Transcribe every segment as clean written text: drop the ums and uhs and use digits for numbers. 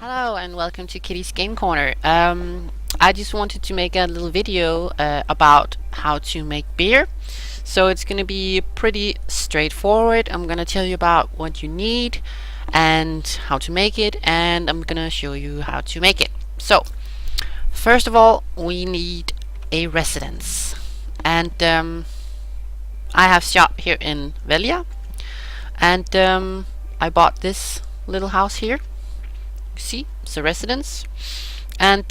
Hello and welcome to Kitty's Game Corner. I just wanted to make a little video about how to make beer. So it's going to be pretty straightforward. I'm going to tell you about what you need and how to make it, and I'm going to show you how to make it. So first of all, we need a residence, and I have shop here in Velia, and I bought this little house here. See, it's a residence, and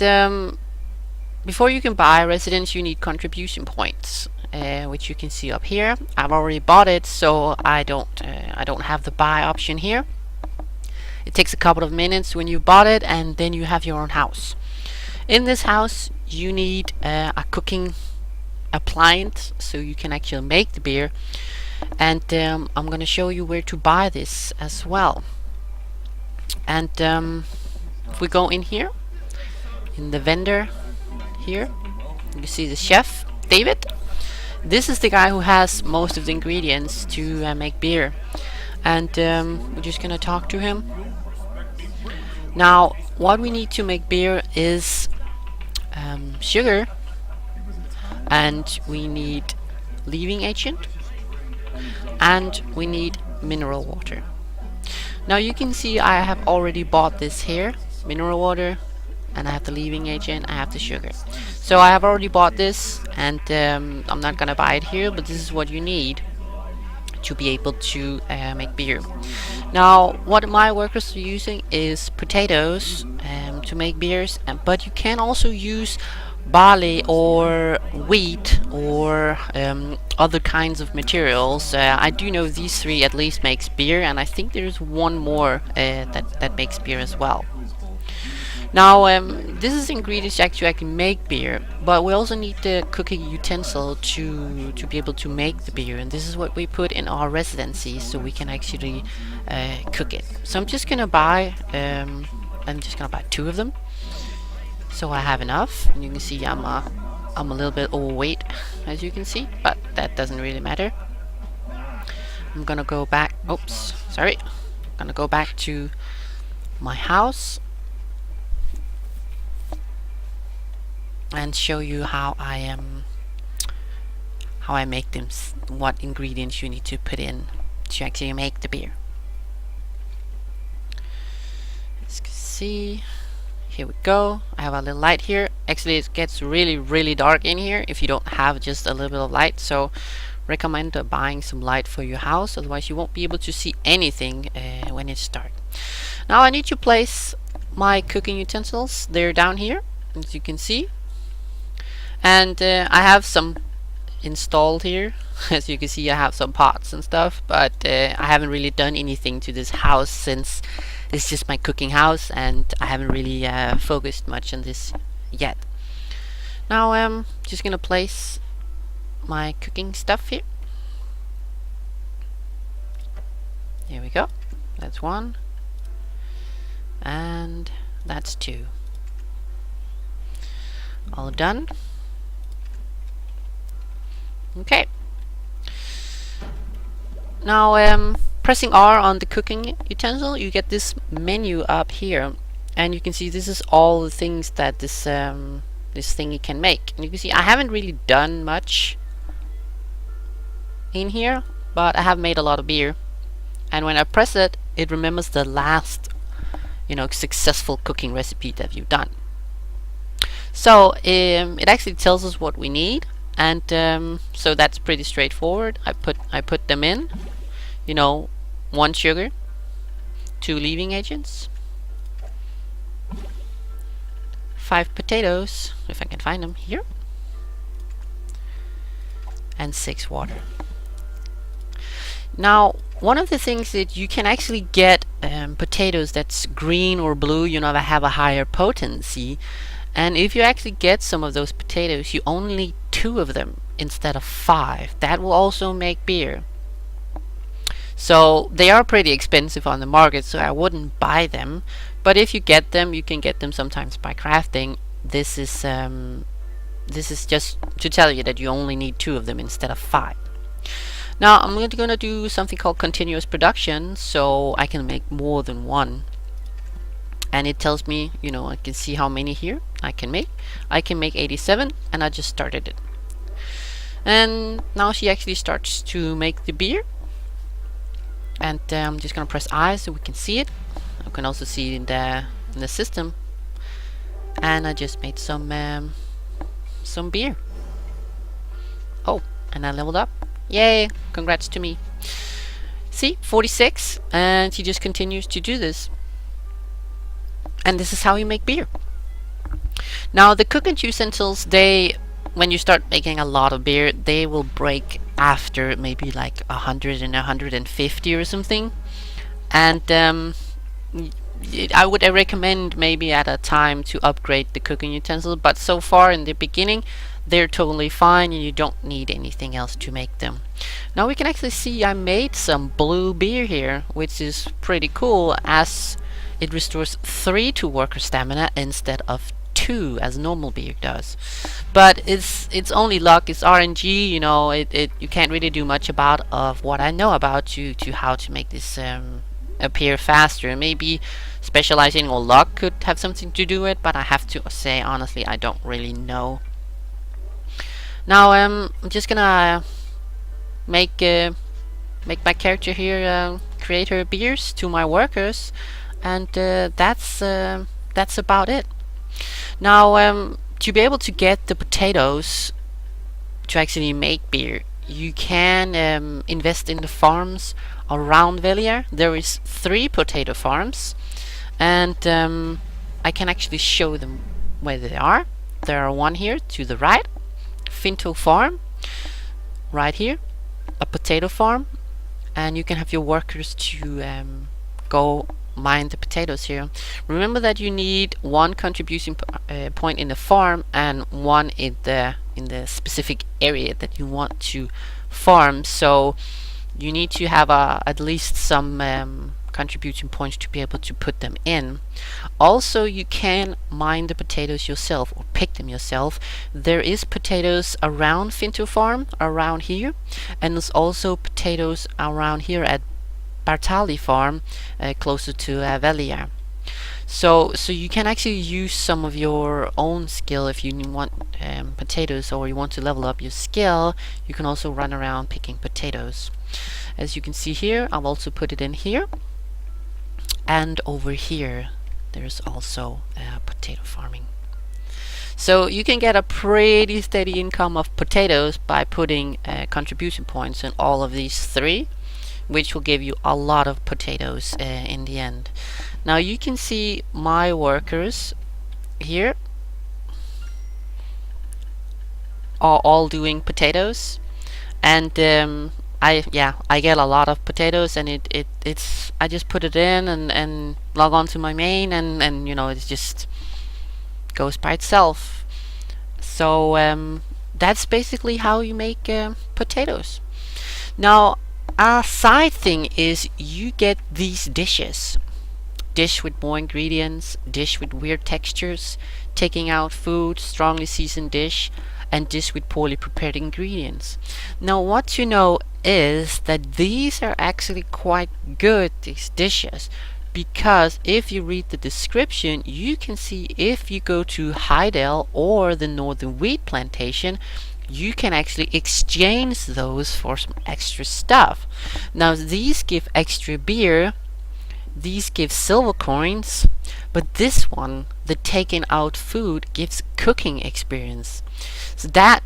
before you can buy a residence you need contribution points, which you can see up here. I've already bought it, so I don't have the buy option here. It takes a couple of minutes when you bought it, and then you have your own house. In this house you need a cooking appliance so you can actually make the beer, and I'm gonna show you where to buy this as well. And if we go in here, in the vendor here, you see the chef, David. This is the guy who has most of the ingredients to make beer. And we're just gonna talk to him. Now, what we need to make beer is sugar, and we need leaving agent, and we need mineral water. Now you can see I have already bought this here, mineral water, and I have the leaving agent, I have the sugar. So I have already bought this, and I'm not gonna buy it here, but this is what you need to be able to make beer. Now what my workers are using is potatoes to make beers, but you can also use barley or wheat or other kinds of materials. I do know these three at least makes beer, and I think there's one more that makes beer as well. Now this is ingredients to actually make beer, but we also need the cooking utensil to be able to make the beer, and this is what we put in our residency so we can actually cook it. So I'm just gonna buy two of them, so I have enough. And you can see I'm a little bit overweight, as you can see, but that doesn't really matter. I'm gonna go back, oops, sorry. I'm gonna go back to my house and show you how I make them, what ingredients you need to put in to actually make the beer. As you can see, here we go. I have a little light here. Actually it gets really dark in here if you don't have just a little bit of light, so recommend buying some light for your house, otherwise you won't be able to see anything when it's dark. Now I need to place my cooking utensils. They're down here, as you can see, and I have some installed here. As you can see, I have some pots and stuff, but I haven't really done anything to this house since it's just my cooking house, and I haven't really focused much on this yet. Now I'm just gonna place my cooking stuff here. Here we go. That's one, and that's two. All done. Okay. Now pressing R on the cooking utensil, you get this menu up here, and you can see this is all the things that this thingy can make. And you can see I haven't really done much in here, but I have made a lot of beer, and when I press it, it remembers the last successful cooking recipe that you've done. So it actually tells us what we need, and so that's pretty straightforward. I put them in, 1 sugar, 2 leaving agents, 5 potatoes, if I can find them here, and 6 water. Now one of the things that you can actually get potatoes that's green or blue, that have a higher potency, and if you actually get some of those potatoes, you only need 2 of them instead of 5. That will also make beer. So they are pretty expensive on the market, so I wouldn't buy them, but if you get them, you can get them sometimes by crafting. This is just to tell you that you only need 2 of them instead of 5. Now I'm gonna do something called continuous production, so I can make more than one and it tells me, you know, I can see how many here I can make. I can make 87, and I just started it. And now she actually starts to make the beer, and I'm just gonna press I so we can see it. You can also see it in the system, and I just made some beer. Oh, and I leveled up. Yay! Congrats to me. See, 46, and she just continues to do this. And this is how you make beer. Now the cooking utensils, when you start making a lot of beer, they will break after maybe like 100 and 150 or something. And I would recommend maybe at a time to upgrade the cooking utensil, but so far in the beginning they're totally fine and you don't need anything else to make them. Now we can actually see I made some blue beer here, which is pretty cool, as it restores 3 to worker stamina instead of 2 as normal beer does. But it's only luck, it's RNG, you know, you can't really do much about of what I know about to how to make this appear faster. Maybe specializing or luck could have something to do with it, but I have to say honestly I don't really know. Now I'm just gonna make my character here create her beers to my workers, and that's about it. Now to be able to get the potatoes to actually make beer, you can invest in the farms around Velia. There is 3 potato farms, and I can actually show them where they are. There are one here to the right, Finto farm, right here, a potato farm, and you can have your workers to go mine the potatoes here. Remember that you need 1 contribution point in the farm and 1 in the specific area that you want to farm, so you need to have at least some contribution points to be able to put them in. Also, you can mine the potatoes yourself or pick them yourself. There is potatoes around Finto farm, around here, and there's also potatoes around here at Bartali farm, closer to Velia. So you can actually use some of your own skill if you want potatoes, or you want to level up your skill. You can also run around picking potatoes. As you can see here, I've also put it in here, and over here there's also potato farming. So you can get a pretty steady income of potatoes by putting contribution points in all of these 3, which will give you a lot of potatoes in the end. Now you can see my workers here are all doing potatoes, and I get a lot of potatoes, and it's I just put it in and log on to my main, and you know, it just goes by itself. So that's basically how you make potatoes. Now a side thing is you get these dishes. Dish with more ingredients, dish with weird textures, taking out food, strongly seasoned dish, and dish with poorly prepared ingredients. Now what to know is that these are actually quite good, these dishes, because if you read the description, you can see if you go to Heidel or the Northern Wheat Plantation, you can actually exchange those for some extra stuff. Now these give extra beer, these give silver coins, but this one, the taken out food, gives cooking experience. So that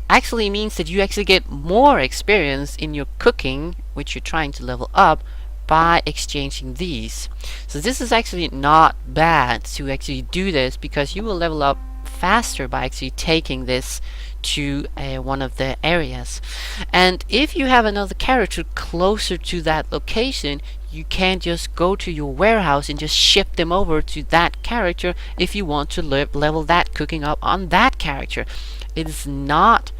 actually means that you actually get more experience in your cooking, which you're trying to level up, by exchanging these. So this is actually not bad to actually do this, because you will level up faster by actually taking this to one of the areas. And if you have another character closer to that location, you can just go to your warehouse and just ship them over to that character if you want to level that cooking up on that character. It is not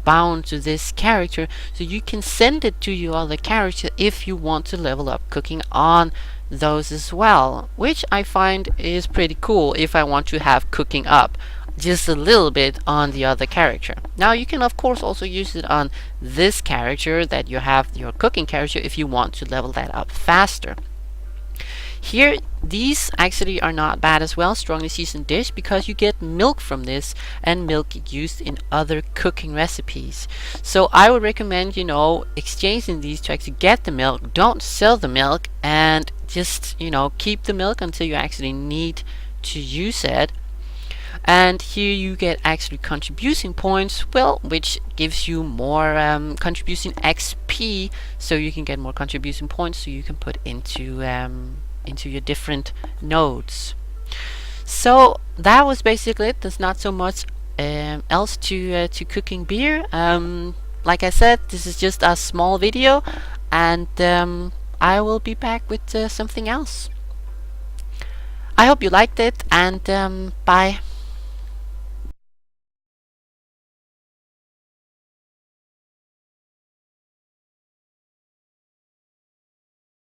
bound to this character, so you can send it to your other character if you want to level up cooking on those as well, which I find is pretty cool if I want to have cooking up just a little bit on the other character. Now you can of course also use it on this character that you have, your cooking character, if you want to level that up faster. Here, these actually are not bad as well, strongly seasoned dish, because you get milk from this, and milk used in other cooking recipes. So I would recommend, you know, exchanging these to actually get the milk. Don't sell the milk, and just, you know, keep the milk until you actually need to use it. And here you get actually contribution points, well, which gives you more contribution XP, so you can get more contribution points, so you can put into your different nodes. So that was basically it. There's not so much else to cooking beer. Like I said, this is just a small video, and I will be back with something else. I hope you liked it, and bye.